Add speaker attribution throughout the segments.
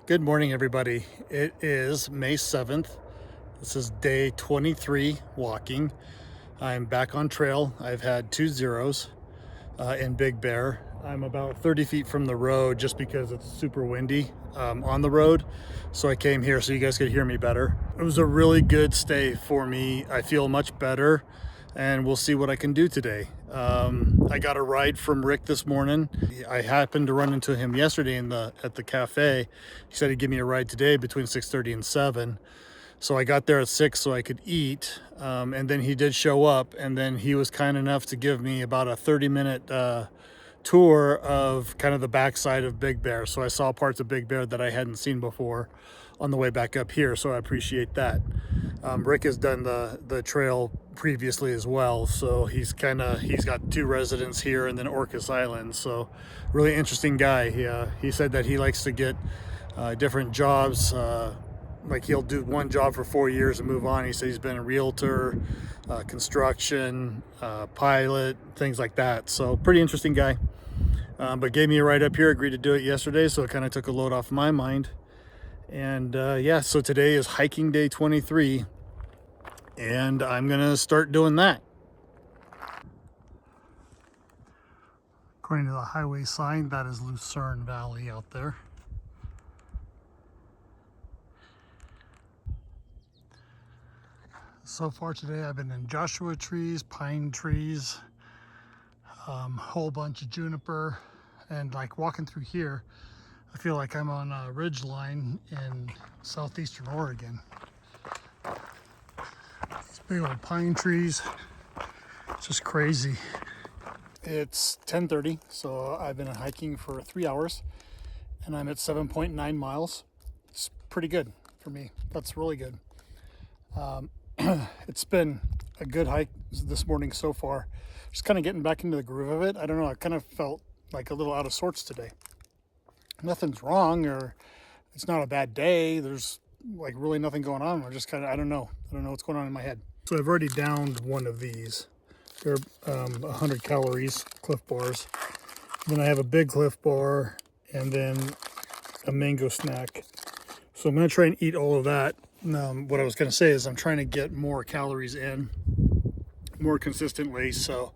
Speaker 1: Good morning, everybody. It is May 7th. This is day 23 walking. I'm back on trail. I've had 2 zeros in Big Bear. I'm about 30 feet from the road just because it's super windy on the road. So I came here so you guys could hear me better. It was a really good stay for me. I feel much better and we'll see what I can do today. I got a ride from Rick this morning. I happened to run into him yesterday at the cafe. He said he'd give me a ride today between 6:30 and 7. So I got there at 6 so I could eat, and then he did show up, and then he was kind enough to give me about a 30-minute tour of kind of the backside of Big Bear. So I saw parts of Big Bear that I hadn't seen before on the way back up here, so I appreciate that. Rick has done the trail previously as well, so he's got 2 residents here and then Orcas Island, so really interesting guy. He said that he likes to get different jobs, like he'll do one job for 4 years and move on. He said he's been a realtor, construction, pilot, things like that, so pretty interesting guy. But gave me a ride up here, agreed to do it yesterday, so it kind of took a load off my mind. And yeah, so today is hiking day 23, and I'm gonna start doing that. According to the highway sign, that is Lucerne Valley out there. So far today I've been in Joshua trees, pine trees, whole bunch of juniper, and like walking through here, I feel like I'm on a ridge line in southeastern Oregon. These big old pine trees, it's just crazy. It's 10:30, so I've been hiking for 3 hours, and I'm at 7.9 miles. It's pretty good for me. That's really good. It's been a good hike this morning so far. Just kind of getting back into the groove of it. I don't know, I kind of felt like a little out of sorts today. Nothing's wrong, or it's not a bad day. There's like really nothing going on. I'm just kind of, I don't know what's going on in my head. So I've already downed one of these. They're 100 calories, Cliff Bars. Then I have a big Cliff Bar and then a mango snack. So I'm going to try and eat all of that. What I was going to say is I'm trying to get more calories in more consistently. So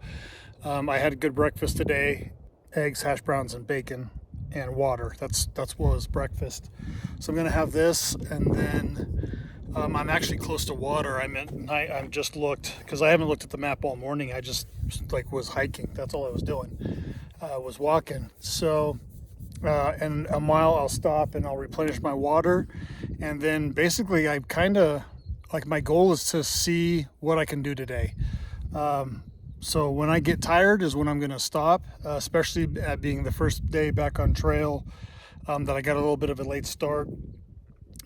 Speaker 1: I had a good breakfast today: eggs, hash browns, and bacon, and water. That's what was breakfast. So I'm going to have this, and then I'm actually close to water. I just looked, because I haven't looked at the map all morning. I just like was hiking. That's all I was doing. Was walking. So in a mile I'll stop and I'll replenish my water, and then basically I kind of like, my goal is to see what I can do today. So when I get tired is when I'm going to stop, especially at being the first day back on trail, that I got a little bit of a late start.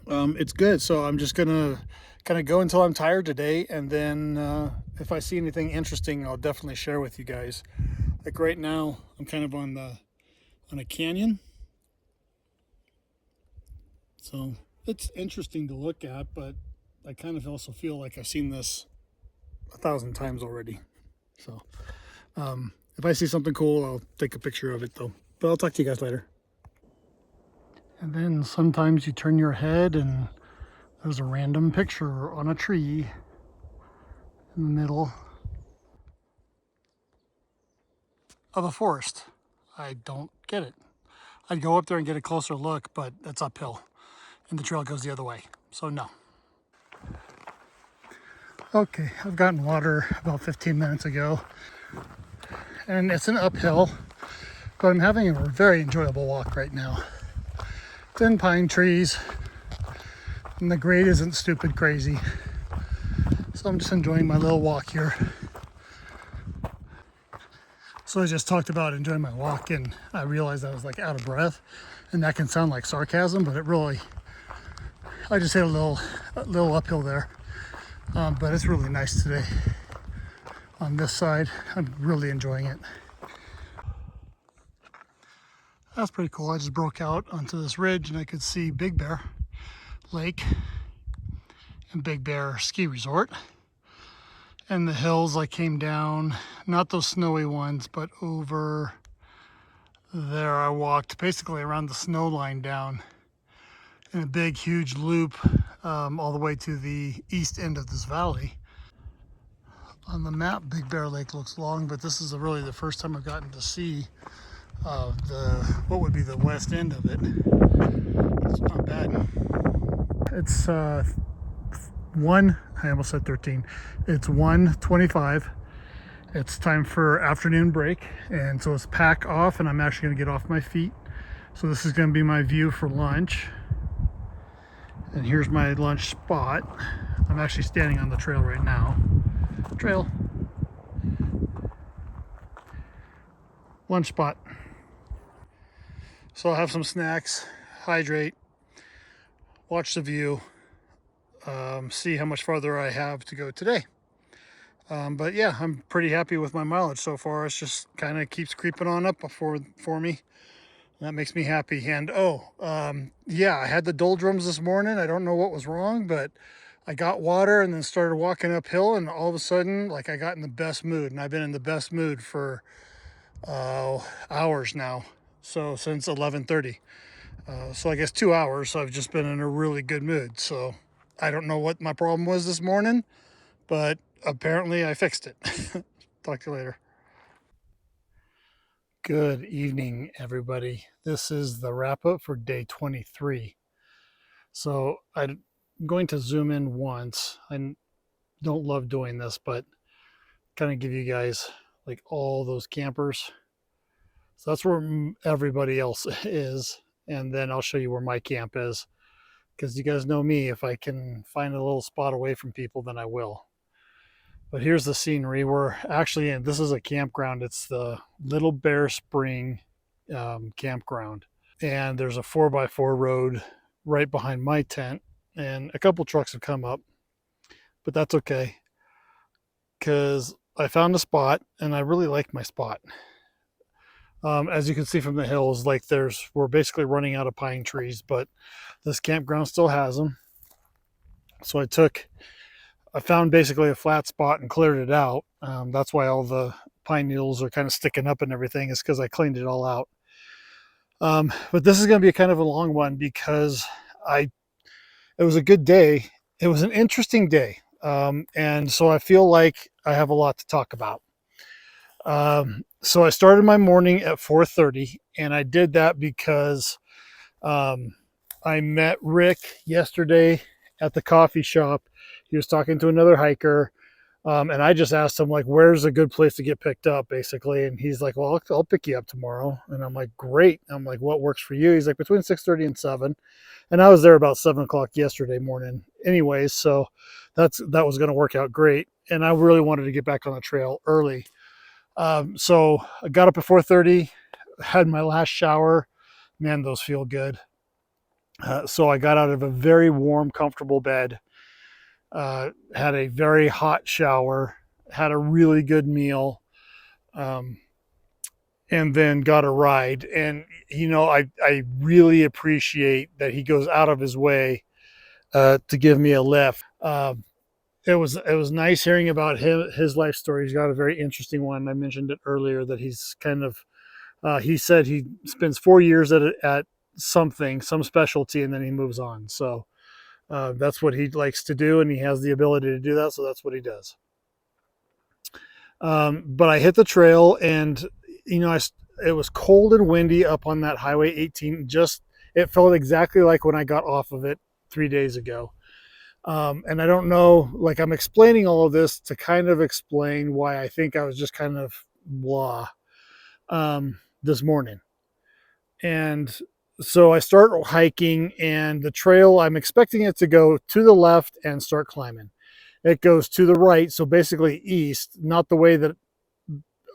Speaker 1: It's good. So I'm just going to kind of go until I'm tired today, and then if I see anything interesting, I'll definitely share with you guys. Like right now, I'm kind of on a canyon. So it's interesting to look at, but I kind of also feel like I've seen this 1,000 times already. So if I see something cool, I'll take a picture of it though. But I'll talk to you guys later. And then sometimes you turn your head and there's a random picture on a tree in the middle of a forest. I don't get it. I'd go up there and get a closer look, but it's uphill and the trail goes the other way. So no. Okay, I've gotten water about 15 minutes ago, and it's an uphill, but I'm having a very enjoyable walk right now. Thin pine trees, and the grade isn't stupid crazy, so I'm just enjoying my little walk here. So I just talked about enjoying my walk, and I realized I was like out of breath, and that can sound like sarcasm, but it really, I just hit a little uphill there. But it's really nice today on this side. I'm really enjoying it. That's pretty cool. I just broke out onto this ridge and I could see Big Bear Lake and Big Bear Ski Resort. And the hills I came down, not those snowy ones, but over there I walked basically around the snow line down in a big, huge loop all the way to the east end of this valley. On the map, Big Bear Lake looks long, but this is really the first time I've gotten to see what would be the west end of it. It's not bad. It's I almost said 13. It's 1:25. It's time for afternoon break, and so it's pack off, and I'm actually going to get off my feet. So this is going to be my view for lunch. And here's my lunch spot. I'm actually standing on the trail right now. Trail. Lunch spot. So I'll have some snacks, hydrate, watch the view, see how much farther I have to go today. But yeah, I'm pretty happy with my mileage so far. It's just kind of keeps creeping on up for me. That makes me happy. And yeah, I had the doldrums this morning. I don't know what was wrong, but I got water and then started walking uphill, and all of a sudden, like, I got in the best mood, and I've been in the best mood for hours now. So since 11:30. So I guess 2 hours, I've just been in a really good mood. So I don't know what my problem was this morning, but apparently I fixed it. Talk to you later. Good evening, everybody. This is the wrap up for day 23. So I'm going to zoom in once. I don't love doing this, but kind of give you guys like all those campers. So that's where everybody else is. And then I'll show you where my camp is. Because you guys know me, if I can find a little spot away from people, then I will. But here's the scenery. We're actually in, this is a campground. It's the Little Bear Spring campground. And there's a 4x4 road right behind my tent. And a couple trucks have come up, but that's okay. Because I found a spot and I really like my spot. As you can see from the hills, like we're basically running out of pine trees, but this campground still has them. So I found basically a flat spot and cleared it out. That's why all the pine needles are kind of sticking up and everything, is because I cleaned it all out. But this is going to be kind of a long one because it was a good day. It was an interesting day. And so I feel like I have a lot to talk about. So I started my morning at 4:30, and I did that because I met Rick yesterday at the coffee shop. He was talking to another hiker, and I just asked him, like, where's a good place to get picked up, basically. And he's like, well, I'll pick you up tomorrow. And I'm like, great. I'm like, what works for you? He's like, between 6:30 and 7. And I was there about 7 o'clock yesterday morning anyways, so that was going to work out great. And I really wanted to get back on the trail early. So I got up at 4:30, had my last shower. Man, those feel good. So I got out of a very warm, comfortable bed, had a very hot shower, had a really good meal, and then got a ride. And, I really appreciate that he goes out of his way to give me a lift. It was nice hearing about his life story. He's got a very interesting one. I mentioned it earlier that he's kind of he said he spends 4 years at some specialty, and then he moves on. So that's what he likes to do, and he has the ability to do that. So that's what he does. But I hit the trail, and it was cold and windy up on that Highway 18. It felt exactly like when I got off of it 3 days ago. And I don't know, like, I'm explaining all of this to kind of explain why I think I was just kind of blah this morning. And so I start hiking, and the trail, I'm expecting it to go to the left and start climbing. It goes to the right, so basically east, not the way that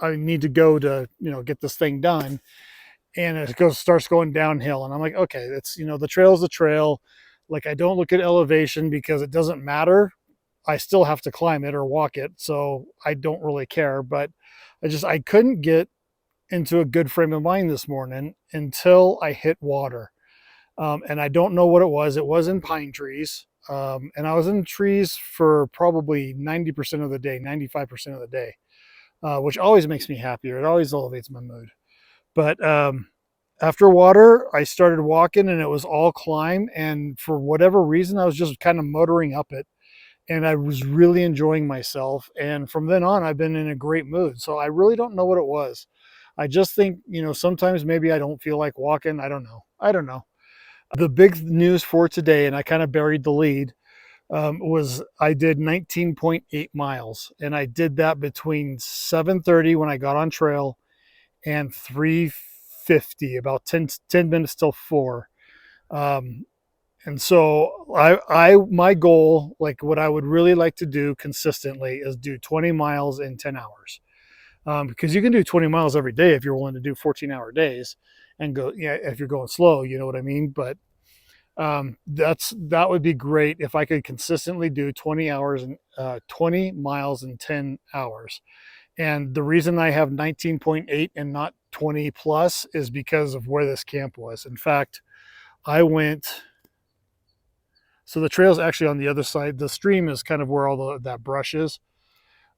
Speaker 1: I need to go to, get this thing done. And it starts going downhill. And I'm like, okay, it's, the trail's the trail. Like, I don't look at elevation because it doesn't matter. I still have to climb it or walk it. So I don't really care, but I couldn't get into a good frame of mind this morning until I hit water. And I don't know what it was. It was in pine trees. And I was in trees for probably 90% of the day, 95% of the day, which always makes me happier. It always elevates my mood. But after water, I started walking and it was all climb. And for whatever reason, I was just kind of motoring up it and I was really enjoying myself. And from then on, I've been in a great mood. So I really don't know what it was. I just think, sometimes maybe I don't feel like walking. I don't know. I don't know. The big news for today, and I kind of buried the lead, was I did 19.8 miles. And I did that between 7:30 when I got on trail and 3:50, about 10 minutes till 4. Um, and so my goal, like what I would really like to do consistently, is do 20 miles in 10 hours. Because you can do 20 miles every day if you're willing to do 14-hour days and go, yeah, if you're going slow, you know what I mean? But that would be great if I could consistently do 20 miles in 10 hours. And the reason I have 19.8 and not 20 plus is because of where this camp was. In fact, I went, so the trail's actually on the other side. The stream is kind of where all that brush is.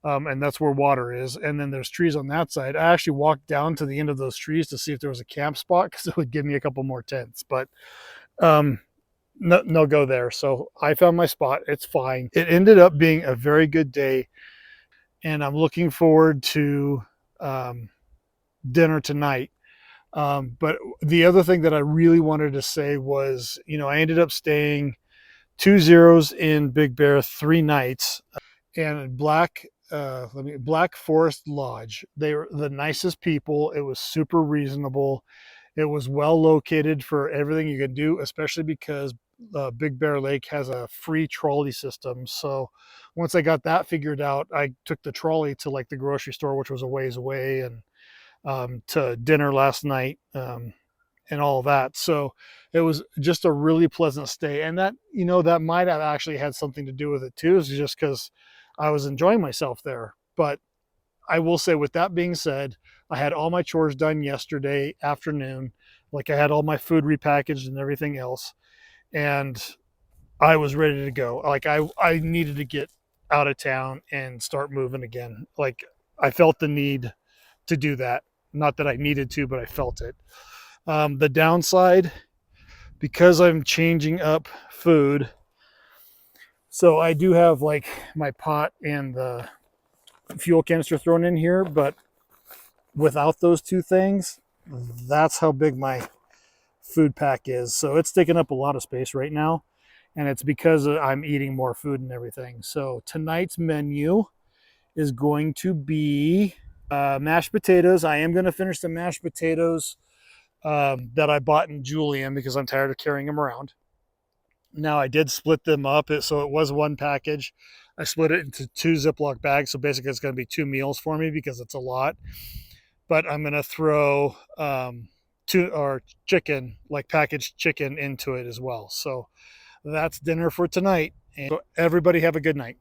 Speaker 1: And that's where water is. And then there's trees on that side. I actually walked down to the end of those trees to see if there was a camp spot because it would give me a couple more tents. But no go there. So I found my spot. It's fine. It ended up being a very good day, and I'm looking forward to dinner tonight. But the other thing that I really wanted to say was, I ended up staying 2 zeros in Big Bear 3 nights, and Black Forest Lodge. They were the nicest people. It was super reasonable. It was well located for everything you can do, especially because Big Bear Lake has a free trolley system. So once I got that figured out, I took the trolley to like the grocery store, which was a ways away, and to dinner last night, and all of that. So it was just a really pleasant stay. And that might have actually had something to do with it too, is just because I was enjoying myself there. But I will say, with that being said, I had all my chores done yesterday afternoon. Like I had all my food repackaged and everything else. And I was ready to go. Like I needed to get out of town and start moving again. Like I felt the need to do that. Not that I needed to, but I felt it. The downside, because I'm changing up food, so I do have like my pot and the fuel canister thrown in here, but without those two things, that's how big my food pack is. So it's taking up a lot of space right now, and it's because I'm eating more food and everything. So tonight's menu is going to be mashed potatoes. I am going to finish the mashed potatoes that I bought in Julian because I'm tired of carrying them around. Now I did split them up, so it was one package. I split it into 2 Ziploc bags, so basically it's going to be 2 meals for me because it's a lot. But I'm going to throw chicken, like packaged chicken, into it as well. So that's dinner for tonight. And everybody have a good night.